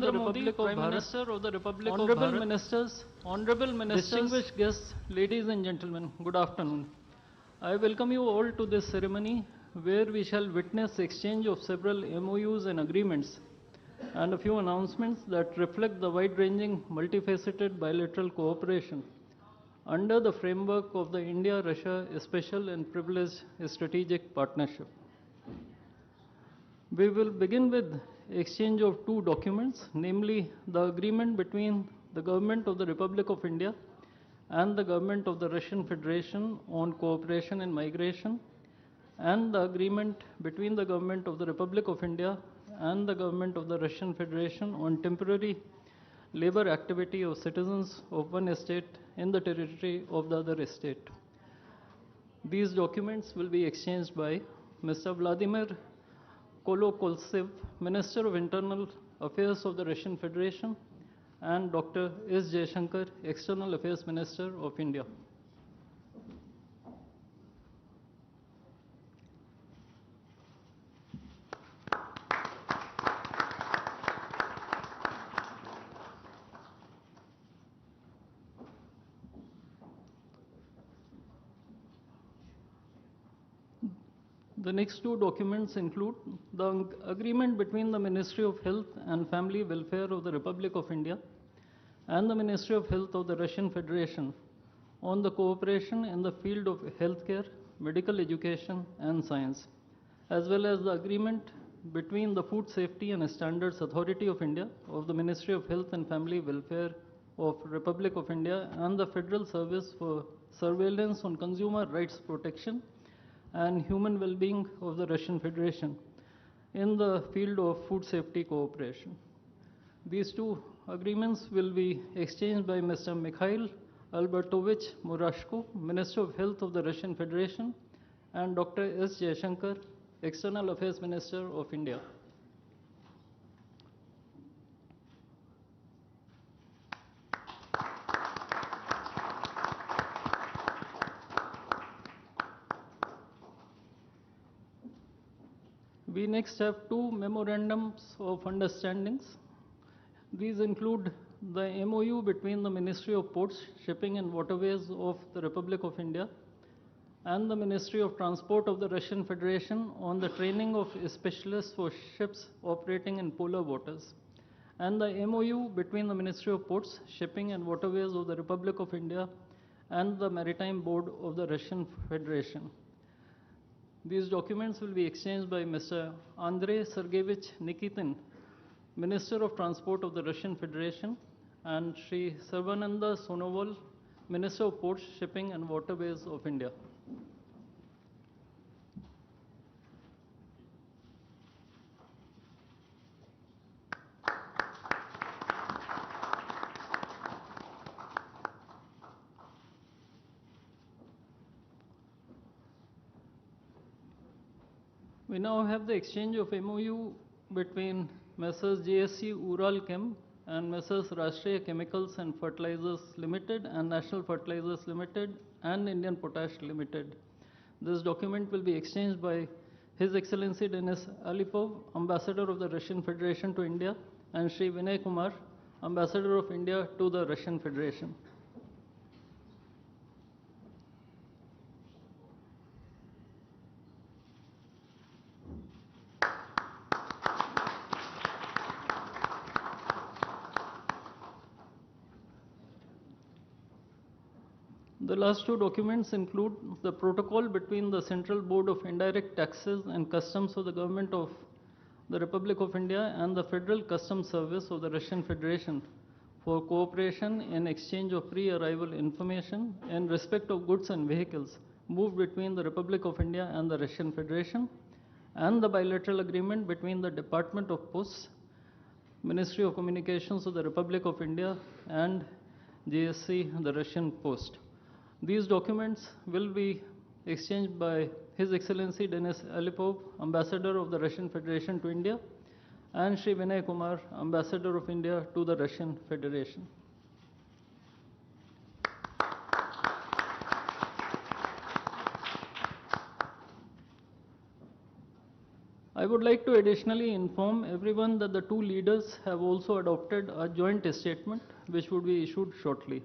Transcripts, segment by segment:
the Republic of Bharat, honorable ministers, distinguished guests, ladies and gentlemen, good afternoon. I welcome you all to this ceremony where we shall witness exchange of several MOUs and agreements and a few announcements that reflect the wide-ranging, multifaceted bilateral cooperation under the framework of the India-Russia Special and Privileged Strategic Partnership. We will begin with exchange of two documents, namely the agreement between the Government of the Republic of India and the Government of the Russian Federation on cooperation in migration, and the agreement between the Government of the Republic of India and the Government of the Russian Federation on temporary labor activity of citizens of one state in the territory of the other state. These documents will be exchanged by Mr. Vladimir Kolokoltsev, Minister of Internal Affairs of the Russian Federation, and Dr. S. Jaishankar, External Affairs Minister of India. The next two documents include the agreement between the Ministry of Health and Family Welfare of the Republic of India and the Ministry of Health of the Russian Federation on the cooperation in the field of healthcare, medical education, and science, as well as the agreement between the Food Safety and Standards Authority of India of the Ministry of Health and Family Welfare of Republic of India and the Federal Service for Surveillance on Consumer Rights Protection and Human Well-being of the Russian Federation in the field of food safety cooperation. These two agreements will be exchanged by Mr. Mikhail Albertovich Murashko, Minister of Health of the Russian Federation, and Dr. S. Jaishankar, External Affairs Minister of India. We next have two memorandums of understandings. These include the MOU between the Ministry of Ports, Shipping and Waterways of the Republic of India and the Ministry of Transport of the Russian Federation on the training of specialists for ships operating in polar waters, and the MOU between the Ministry of Ports, Shipping and Waterways of the Republic of India and the Maritime Board of the Russian Federation. These documents will be exchanged by Mr. Andrei Sergeyevich Nikitin, Minister of Transport of the Russian Federation, and Sri Sarvananda Sonoval, Minister of Ports, Shipping and Waterways of India. We now have the exchange of MOU between Messrs. JSC Ural Chem and Messrs. Rashtriya Chemicals and Fertilizers Limited and National Fertilizers Limited and Indian Potash Limited. This document will be exchanged by His Excellency Denis Alipov, Ambassador of the Russian Federation to India, and Sri Vinay Kumar, Ambassador of India to the Russian Federation. The last two documents include the protocol between the Central Board of Indirect Taxes and Customs of the Government of the Republic of India and the Federal Customs Service of the Russian Federation for cooperation in exchange of pre-arrival information in respect of goods and vehicles moved between the Republic of India and the Russian Federation, and the bilateral agreement between the Department of Posts, Ministry of Communications of the Republic of India, and JSC, the Russian Post. These documents will be exchanged by His Excellency Denis Alipov, Ambassador of the Russian Federation to India, and Sri Vinay Kumar, Ambassador of India to the Russian Federation. I would like to additionally inform everyone that the two leaders have also adopted a joint statement which would be issued shortly.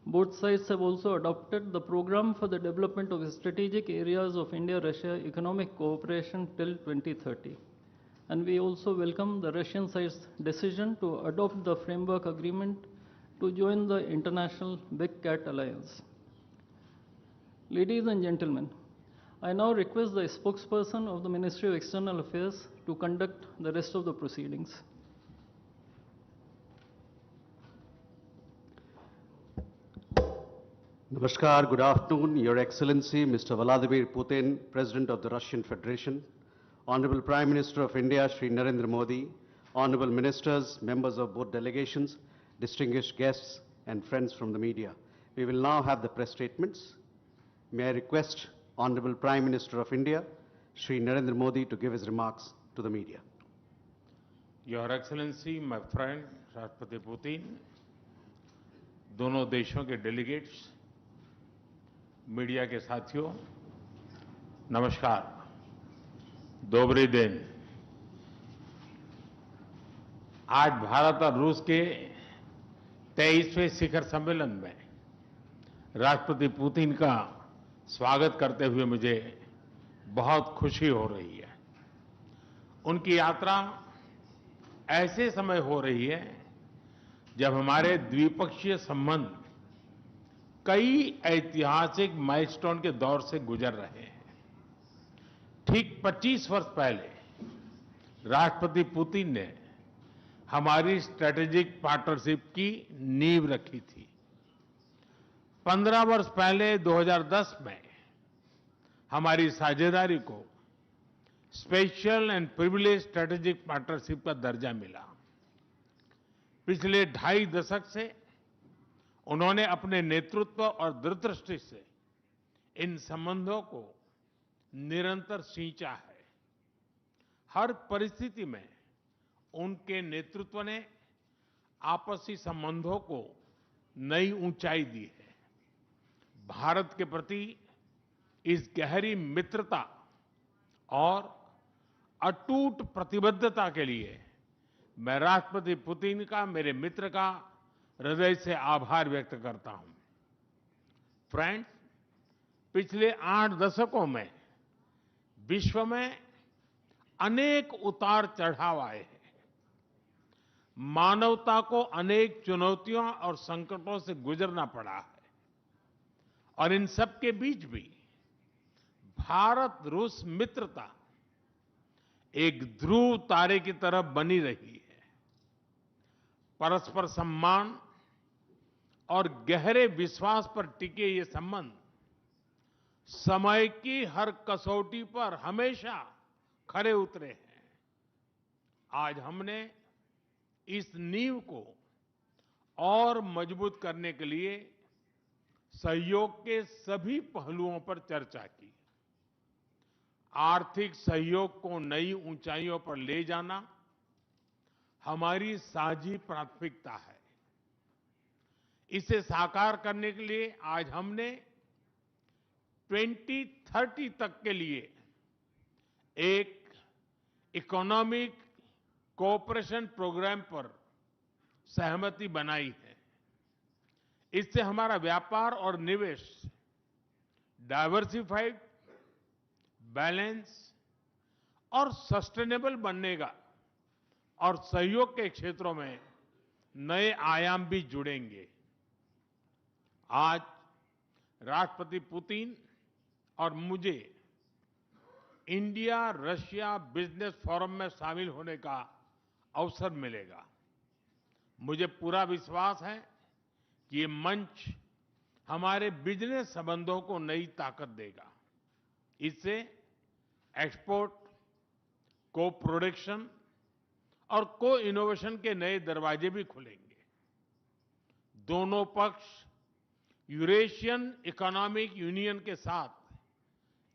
Both sides have also adopted the program for the development of strategic areas of India-Russia economic cooperation till 2030. And we also welcome the Russian side's decision to adopt the framework agreement to join the international Big Cat Alliance. Ladies and gentlemen, I now request the spokesperson of the Ministry of External Affairs to conduct the rest of the proceedings. Namaskar, good afternoon, Your Excellency, Mr. Vladimir Putin, President of the Russian Federation, Honorable Prime Minister of India, Shri Narendra Modi, Honorable Ministers, members of both delegations, distinguished guests, and friends from the media. We will now have the press statements. May I request Honorable Prime Minister of India, Shri Narendra Modi, to give his remarks to the media. Your Excellency, my friend, Rashtrapati Putin, दोनों देशों के delegates, media के साथियों, नमस्कार, दोबरे दिन। आज भारत और रूस के 23वें शिखर सम्मेलन में राष्ट्रपति पुतिन का स्वागत करते हुए मुझे बहुत खुशी हो रही है। उनकी यात्रा ऐसे समय हो रही है जब हमारे द्विपक्षीय संबंध कई ऐतिहासिक माइलस्टोन के दौर से गुजर रहे हैं। ठीक 25 वर्ष पहले राष्ट्रपति पुतिन ने हमारी स्ट्रेटेजिक पार्टनरशिप की नींव रखी थी। 15 वर्ष पहले 2010 में हमारी साझेदारी को special and privilege strategic partnership का दर्जा मिला। पिछले 2.5 दशक से उन्होंने अपने नेतृत्व और दूरदृष्टि से इन संबंधों को निरंतर सींचा है। हर परिस्थिति में उनके नेतृत्व ने आपसी संबंधों को नई ऊंचाई दी है। भारत के प्रति इस गहरी मित्रता और अटूट प्रतिबद्धता के लिए मैं राष्ट्रपति पुतिन का, मेरे मित्र का हृदय से आभार व्यक्त करता हूं। फ्रेंड्स, पिछले 8 दशकों में विश्व में अनेक उतार चढ़ाव आए हैं। मानवता को अनेक चुनौतियों और संकटों से गुजरना पड़ा है और इन सब के बीच भी भारत रूस मित्रता एक ध्रुव तारे की तरह बनी रही है। परस्पर सम्मान और गहरे विश्वास पर टिके ये संबंध समय की हर कसौटी पर हमेशा खरे उतरे हैं। आज हमने इस नींव को और मजबूत करने के लिए सहयोग के सभी पहलुओं पर चर्चा की। आर्थिक सहयोग को नई ऊंचाइयों पर ले जाना हमारी साझी प्राथमिकता है। इसे साकार करने के लिए आज हमने 2030 तक के लिए एक इकोनॉमिक कोऑपरेशन प्रोग्राम पर सहमति बनाई है। इससे हमारा व्यापार और निवेश डाइवर्सिफाइड, बैलेंस और सस्टेनेबल बनेगा और सहयोग के क्षेत्रों में नए आयाम भी जुड़ेंगे। आज राष्ट्रपति पुतिन और मुझे इंडिया रशिया बिजनेस फोरम में शामिल होने का अवसर मिलेगा। मुझे पूरा विश्वास है कि ये मंच हमारे बिजनेस संबंधों को नई ताकत देगा। इससे एक्सपोर्ट, को प्रोडक्शन और को इनोवेशन के नए दरवाजे भी खुलेंगे। दोनों पक्ष यूरेशियन इकोनॉमिक यूनियन के साथ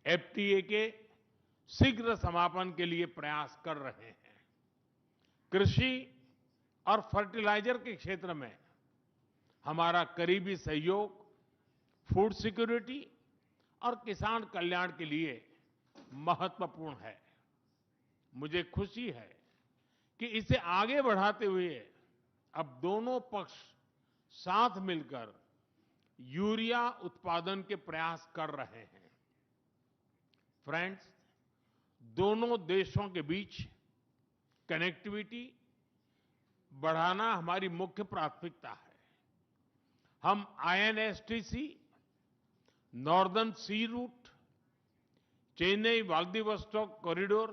एफटीए के शीघ्र समापन के लिए प्रयास कर रहे हैं। कृषि और फर्टिलाइजर के क्षेत्र में हमारा करीबी सहयोग फूड सिक्योरिटी और किसान कल्याण के लिए महत्वपूर्ण है। मुझे खुशी है कि इसे आगे बढ़ाते हुए अब दोनों पक्ष साथ मिलकर यूरिया उत्पादन के प्रयास कर रहे हैं। फ्रेंड्स, दोनों देशों के बीच कनेक्टिविटी बढ़ाना हमारी मुख्य प्राथमिकता है। हम आईएनएसटीसी, नॉर्दर्न सी रूट, चेन्नई व्लादिवोस्टोक कॉरिडोर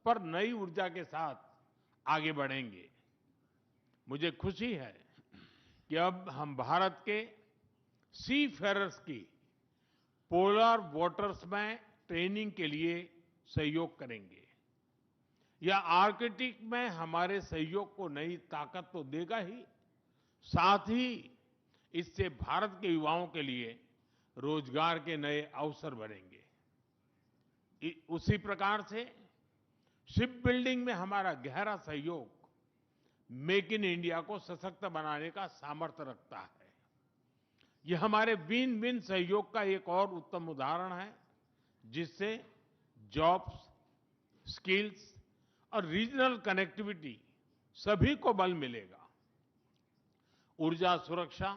पर नई ऊर्जा के साथ आगे बढ़ेंगे। मुझे खुशी है कि अब हम भारत के सी फेरर्स की पोलर वाटर्स में ट्रेनिंग के लिए सहयोग करेंगे। यह आर्कटिक में हमारे सहयोग को नई ताकत तो देगा ही, साथ ही इससे भारत के युवाओं के लिए रोजगार के नए अवसर बनेंगे। उसी प्रकार से शिप बिल्डिंग में हमारा गहरा सहयोग मेक इन इंडिया को सशक्त बनाने का सामर्थ्य रखता है। यह हमारे विन विन सहयोग का एक और उत्तम उदाहरण है, जिससे जॉब्स, स्किल्स और रीजनल कनेक्टिविटी सभी को बल मिलेगा। ऊर्जा सुरक्षा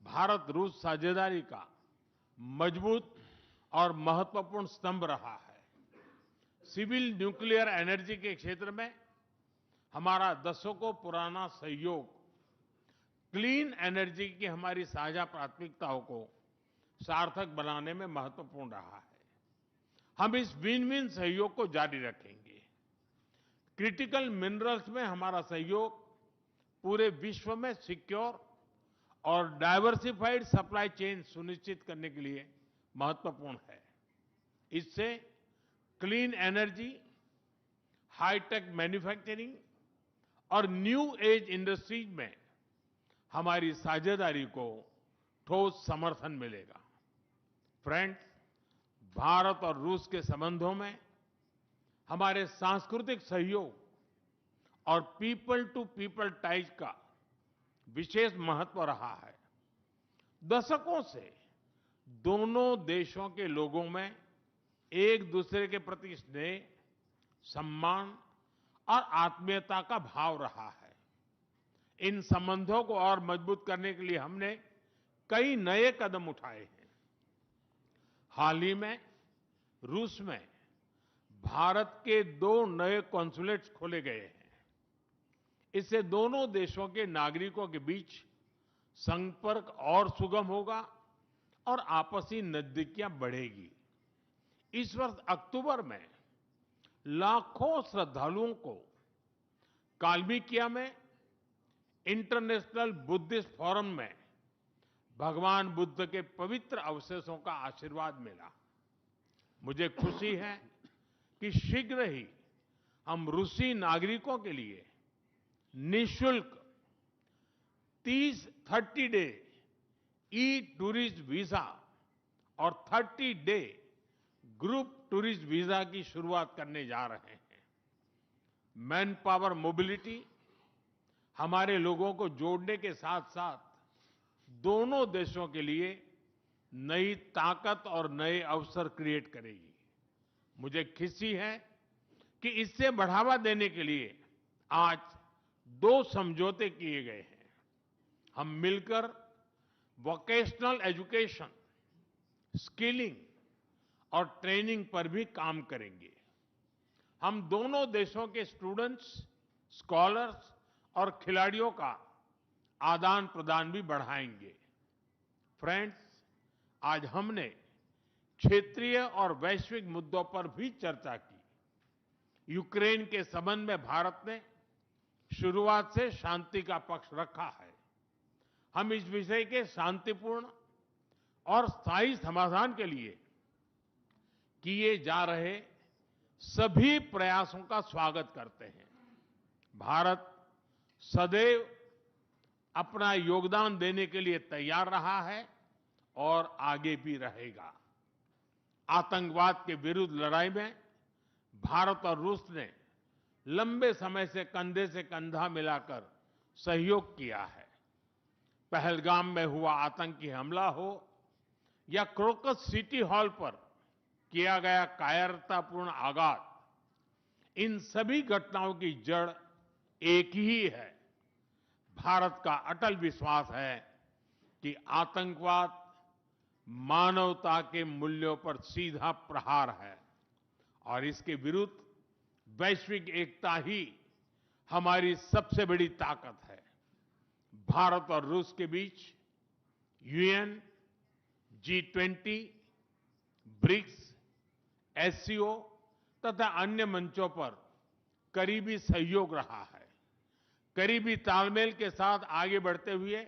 भारत रूस साझेदारी का मजबूत और महत्वपूर्ण स्तंभ रहा है। सिविल न्यूक्लियर एनर्जी के क्षेत्र में हमारा दशकों पुराना सहयोग क्लीन एनर्जी की हमारी साझा प्राथमिकताओं को सार्थक बनाने में महत्वपूर्ण रहा है। हम इस विन विन सहयोग को जारी रखेंगे। क्रिटिकल मिनरल्स में हमारा सहयोग पूरे विश्व में सिक्योर और डाइवर्सिफाइड सप्लाई चेन सुनिश्चित करने के लिए महत्वपूर्ण है। इससे क्लीन एनर्जी, हाईटेक मैन्युफैक्चरिंग और न्यू एज इंडस्ट्रीज में हमारी साझेदारी को ठोस समर्थन मिलेगा। फ्रेंड्स, भारत और रूस के संबंधों में हमारे सांस्कृतिक सहयोग और पीपल टू पीपल टाइज का विशेष महत्व रहा है। दशकों से दोनों देशों के लोगों में एक दूसरे के प्रति स्नेह, सम्मान और आत्मीयता का भाव रहा है। इन संबंधों को और मजबूत करने के लिए हमने कई नए कदम उठाए हैं। हाल ही में रूस में भारत के 2 नए कॉन्सुलेट्स खोले गए हैं। इससे दोनों देशों के नागरिकों के बीच संपर्क और सुगम होगा और आपसी नजदीकियां बढ़ेगी। इस वर्ष अक्टूबर में लाखों श्रद्धालुओं को काल्मिकिया में इंटरनेशनल बुद्धिस्ट फोरम में भगवान बुद्ध के पवित्र अवशेषों का आशीर्वाद मिला। मुझे खुशी है कि शीघ्र ही हम रूसी नागरिकों के लिए निःशुल्क 30 डे ई टूरिस्ट वीजा और 30 डे ग्रुप टूरिस्ट वीजा की शुरुआत करने जा रहे हैं। मैन पावर मोबिलिटी हमारे लोगों को जोड़ने के साथ साथ दोनों देशों के लिए नई ताकत और नए अवसर क्रिएट करेगी। मुझे खुशी है कि इससे बढ़ावा देने के लिए आज 2 समझौते किए गए हैं। हम मिलकर वोकेशनल एजुकेशन, स्किलिंग और ट्रेनिंग पर भी काम करेंगे। हम दोनों देशों के स्टूडेंट्स, स्कॉलर्स और खिलाड़ियों का आदान प्रदान भी बढ़ाएंगे। फ्रेंड्स, आज हमने क्षेत्रीय और वैश्विक मुद्दों पर भी चर्चा की। यूक्रेन के संबंध में भारत ने शुरुआत से शांति का पक्ष रखा है। हम इस विषय के शांतिपूर्ण और स्थायी समाधान के लिए किए जा रहे सभी प्रयासों का स्वागत करते हैं। भारत सदैव अपना योगदान देने के लिए तैयार रहा है और आगे भी रहेगा। आतंकवाद के विरुद्ध लड़ाई में भारत और रूस ने लंबे समय से कंधा मिलाकर सहयोग किया है। पहलगाम में हुआ आतंकी हमला हो या क्रोकस सिटी हॉल पर किया गया कायरतापूर्ण आघात, इन सभी घटनाओं की जड़ एक ही है। भारत का अटल विश्वास है कि आतंकवाद मानवता के मूल्यों पर सीधा प्रहार है और इसके विरुद्ध वैश्विक एकता ही हमारी सबसे बड़ी ताकत है। भारत और रूस के बीच यूएन, G20, ब्रिक्स, एससीओ तथा अन्य मंचों पर करीबी सहयोग रहा है। करीबी तालमेल के साथ आगे बढ़ते हुए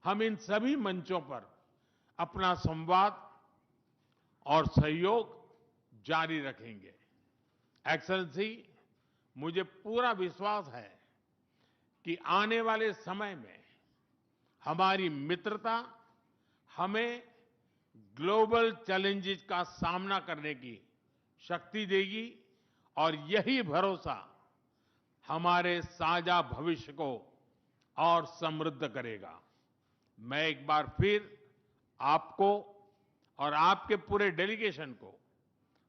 हम इन सभी मंचों पर अपना संवाद और सहयोग जारी रखेंगे। एक्सेलेंसी, मुझे पूरा विश्वास है कि आने वाले समय में हमारी मित्रता हमें ग्लोबल चैलेंजेस का सामना करने की शक्ति देगी और यही भरोसा हमारे साझा भविष्य को और समृद्ध करेगा। मैं एक बार फिर आपको और आपके पूरे डेलीगेशन को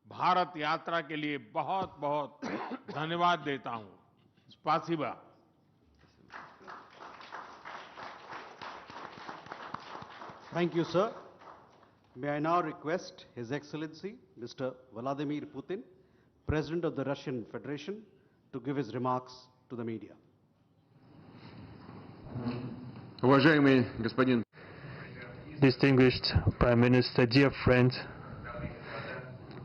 भारत यात्रा के लिए बहुत बहुत धन्यवाद देता हूं। स्पासिबा। Thank you, sir. May I now request His Excellency, Mr. Vladimir Putin, President of the Russian Federation, to give his remarks to the media. Уважаемый господин Distinguished Prime Minister, dear friend,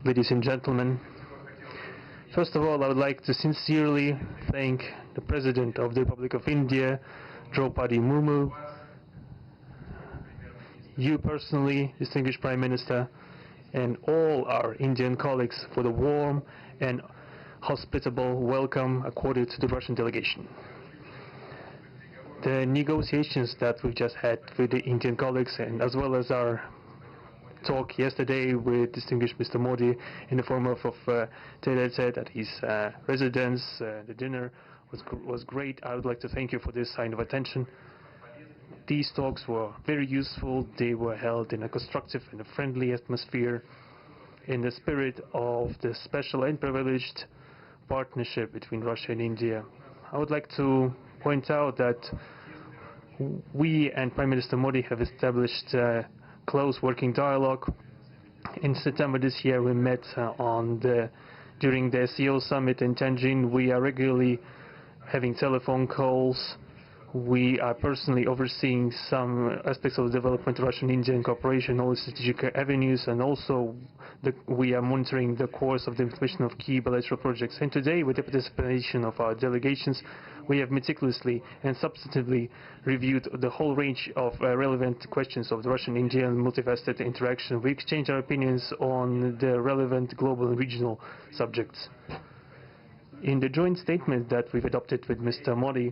ladies and gentlemen, first of all, I would like to sincerely thank the President of the Republic of India, Draupadi Murmu, you personally, distinguished Prime Minister, and all our Indian colleagues for the warm and hospitable welcome accorded to the Russian delegation. The negotiations that we've just had with the Indian colleagues, and as well as our talk yesterday with distinguished Mr. Modi in the form of tete-a-tete at his residence, the dinner was great. I would like to thank you for this sign of attention. These talks were very useful. They were held in a constructive and a friendly atmosphere in the spirit of the special and privileged partnership between Russia and India. I would like to point out that we and Prime Minister Modi have established close working dialogue. In September this year, we met during the SEO summit in Tianjin. We are regularly having telephone calls. We are personally overseeing some aspects of the development of Russian-Indian cooperation, all the strategic avenues, and also we are monitoring the course of the implementation of key bilateral projects. And today, with the participation of our delegations, we have meticulously and substantively reviewed the whole range of relevant questions of the Russian-Indian multifaceted interaction. We exchange our opinions on the relevant global and regional subjects. In the joint statement that we've adopted with Mr. Modi,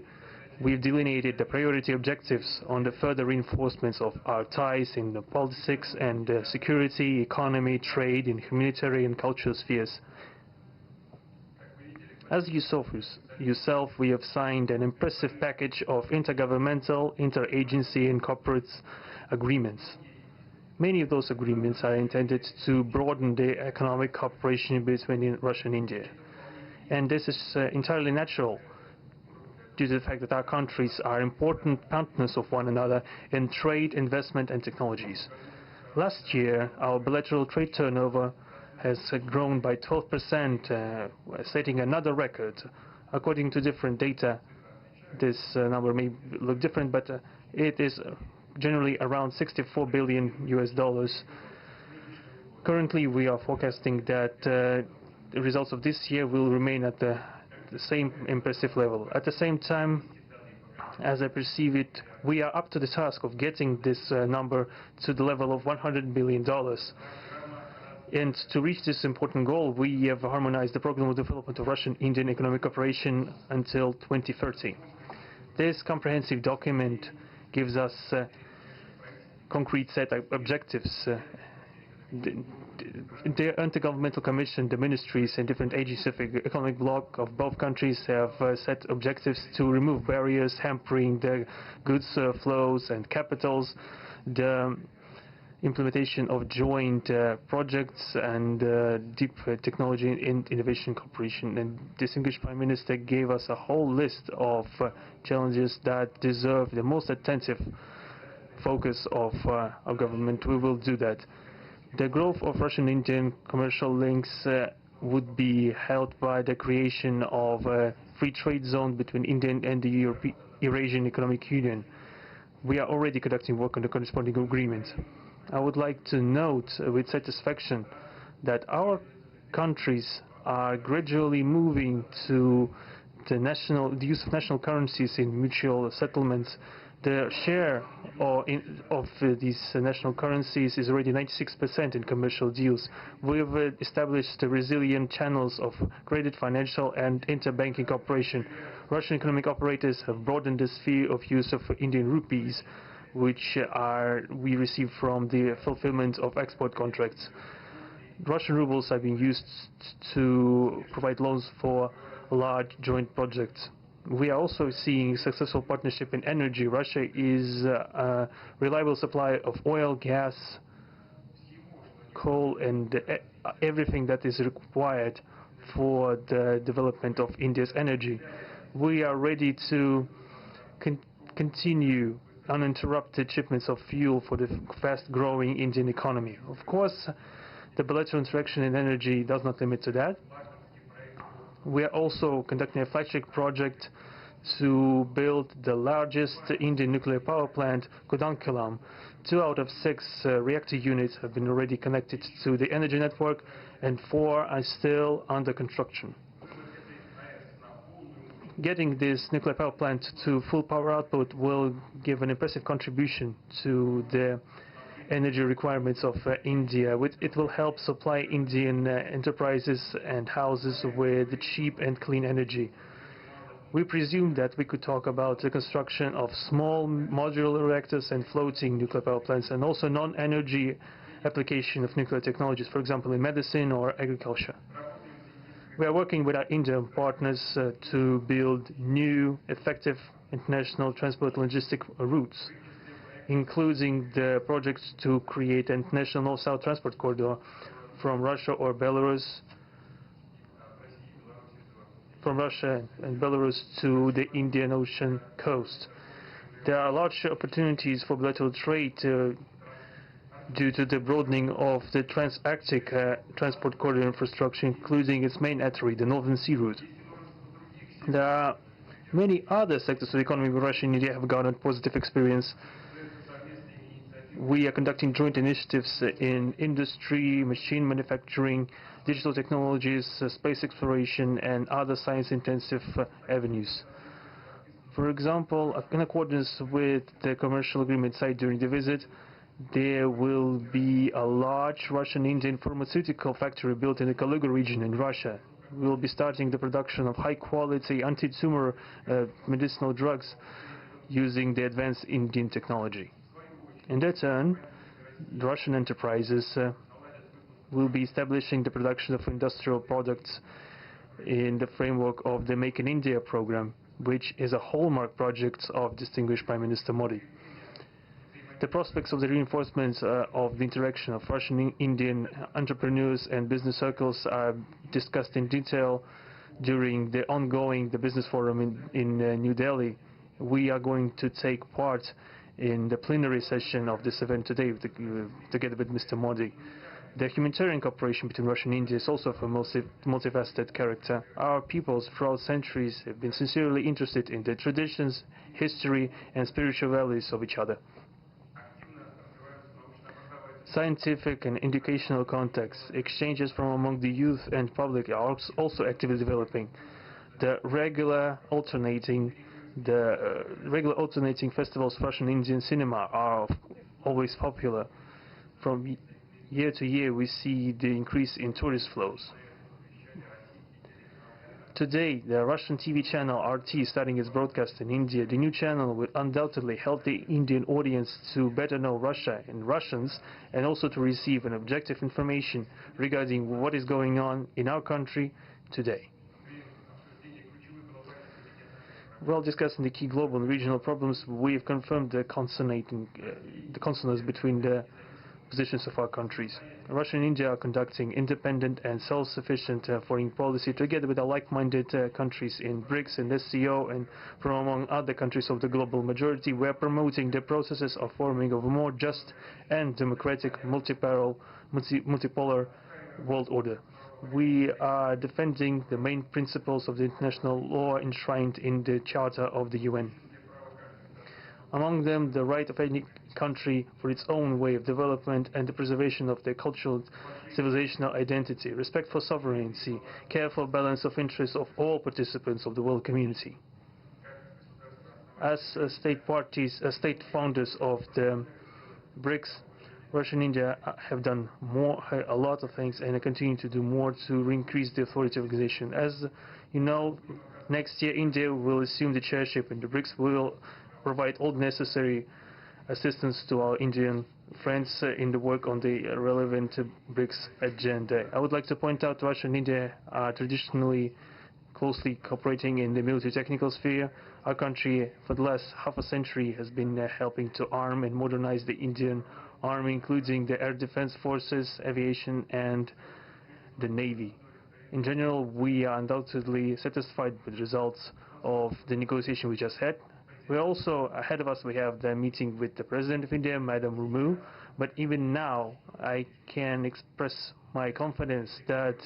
we've delineated the priority objectives on the further reinforcements of our ties in the politics and security, economy, trade, and humanitarian and cultural spheres. As you saw for yourself, we have signed an impressive package of intergovernmental, interagency, and corporate agreements. Many of those agreements are intended to broaden the economic cooperation between Russia and India. And this is entirely natural, due to the fact that our countries are important partners of one another in trade, investment, and technologies. Last year, our bilateral trade turnover has grown by 12%, setting another record. According to different data, this number may look different, but it is generally around $64 billion US. Currently, we are forecasting that the results of this year will remain at the same impressive level. At the same time, as I perceive it, we are up to the task of getting this number to the level of $100 billion. And to reach this important goal, we have harmonized the program of development of Russian-Indian economic cooperation until 2030. This comprehensive document gives us a concrete set of objectives. The Intergovernmental Commission, the ministries and different agencies of the economic bloc of both countries have set objectives to remove barriers hampering the goods flows and capitals. The implementation of joint projects and deep technology and innovation cooperation. And distinguished Prime Minister gave us a whole list of challenges that deserve the most attentive focus of our government. We will do that. The growth of Russian-Indian commercial links would be helped by the creation of a free trade zone between India and the Eurasian Economic Union. We are already conducting work on the corresponding agreement. I would like to note with satisfaction that our countries are gradually moving to the use of national currencies in mutual settlements. The share of these national currencies is already 96% in commercial deals. We have established resilient channels of credit, financial and interbanking cooperation. Russian economic operators have broadened the sphere of use of Indian rupees, which we receive from the fulfillment of export contracts. Russian rubles are being used to provide loans for large joint projects. We are also seeing successful partnership in energy. Russia is a reliable supplier of oil, gas, coal and everything that is required for the development of India's energy. We are ready to continue uninterrupted shipments of fuel for the fast-growing Indian economy. Of course, the bilateral interaction in energy does not limit to that. We are also conducting a flagship project to build the largest Indian nuclear power plant, Kudankulam. 2 out of 6 reactor units have been already connected to the energy network and 4 are still under construction. Getting this nuclear power plant to full power output will give an impressive contribution to the energy requirements of India. It will help supply Indian enterprises and houses with cheap and clean energy. We presume that we could talk about the construction of small modular reactors and floating nuclear power plants, and also non-energy application of nuclear technologies, for example in medicine or agriculture. We are working with our Indian partners to build new, effective international transport logistic routes, including the projects to create an international north-south transport corridor from Russia and Belarus to the Indian Ocean coast. There are large opportunities for bilateral trade due to the broadening of the trans-Arctic transport corridor infrastructure, including its main artery, the Northern Sea Route. There are many other sectors of the economy where Russia and India have garnered positive experience. We are conducting joint initiatives in industry, machine manufacturing, digital technologies, space exploration, and other science-intensive avenues. For example, in accordance with the commercial agreement signed during the visit, there will be a large Russian-Indian pharmaceutical factory built in the Kaluga region in Russia. We will be starting the production of high-quality anti-tumor medicinal drugs using the advanced Indian technology. In their turn, the Russian enterprises will be establishing the production of industrial products in the framework of the Make in India program, which is a hallmark project of distinguished Prime Minister Modi. The prospects of the reinforcement of the interaction of Russian-Indian entrepreneurs and business circles are discussed in detail during the business forum in New Delhi. We are going to take part in the plenary session of this event today together with Mr. Modi. The humanitarian cooperation between Russia and India is also of a multifaceted character. Our peoples throughout centuries have been sincerely interested in the traditions, history and spiritual values of each other. Scientific and educational contacts, exchanges from among the youth and public are also actively developing. The regular alternating festivals of Russian Indian cinema are always popular. From year to year we see the increase in tourist flows. Today, the Russian TV channel RT is starting its broadcast in India. The new channel will undoubtedly help the Indian audience to better know Russia and Russians, and also to receive an objective information regarding what is going on in our country today. While discussing the key global and regional problems, we have confirmed the consonance between the positions of our countries. Russia and India are conducting independent and self-sufficient foreign policy together with our like-minded countries in BRICS and SCO, and from among other countries of the global majority. We are promoting the processes of forming of a more just and democratic multipolar world order. We are defending the main principles of the international law enshrined in the Charter of the UN. Among them, the right of any country for its own way of development and the preservation of their cultural civilizational identity, respect for sovereignty, careful balance of interests of all participants of the world community. As state founders of the BRICS, Russia and India have done a lot of things, and continue to do more to increase the authority of organization. As you know, next year India will assume the chairship in the BRICS. We will provide all necessary assistance to our Indian friends in the work on the relevant BRICS agenda. I would like to point out Russia and India are traditionally closely cooperating in the military technical sphere. Our country, for the last half a century, has been helping to arm and modernize the Indian Army, including the air defense forces, aviation, and the Navy. In general, we are undoubtedly satisfied with the results of the negotiation we just had. We're also, ahead of us, we have the meeting with the President of India, Madam Murmu, but even now I can express my confidence that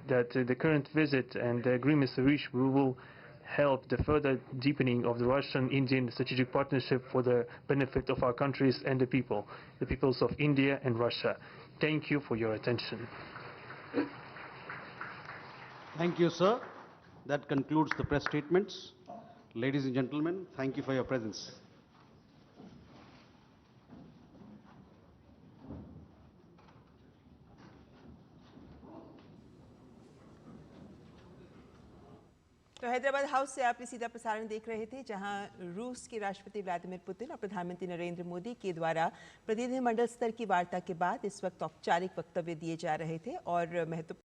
the current visit and the agreements reached will help the further deepening of the Russian-Indian strategic partnership for the benefit of our countries and the peoples of India and Russia. Thank you for your attention. Thank you, sir. That concludes the press statements. Ladies and gentlemen, thank you for your presence. तो Hyderabad house से आप सीधा प्रसारण देख रहे थे, जहां रूस के राष्ट्रपति व्लादिमीर पुतिन और प्रधानमंत्री नरेंद्र मोदी के द्वारा प्रतिनिधिमंडल स्तर की वार्ता के बाद इस वक्त औपचारिक वक्तव्य दिए जा रहे थे और महत्वपूर्ण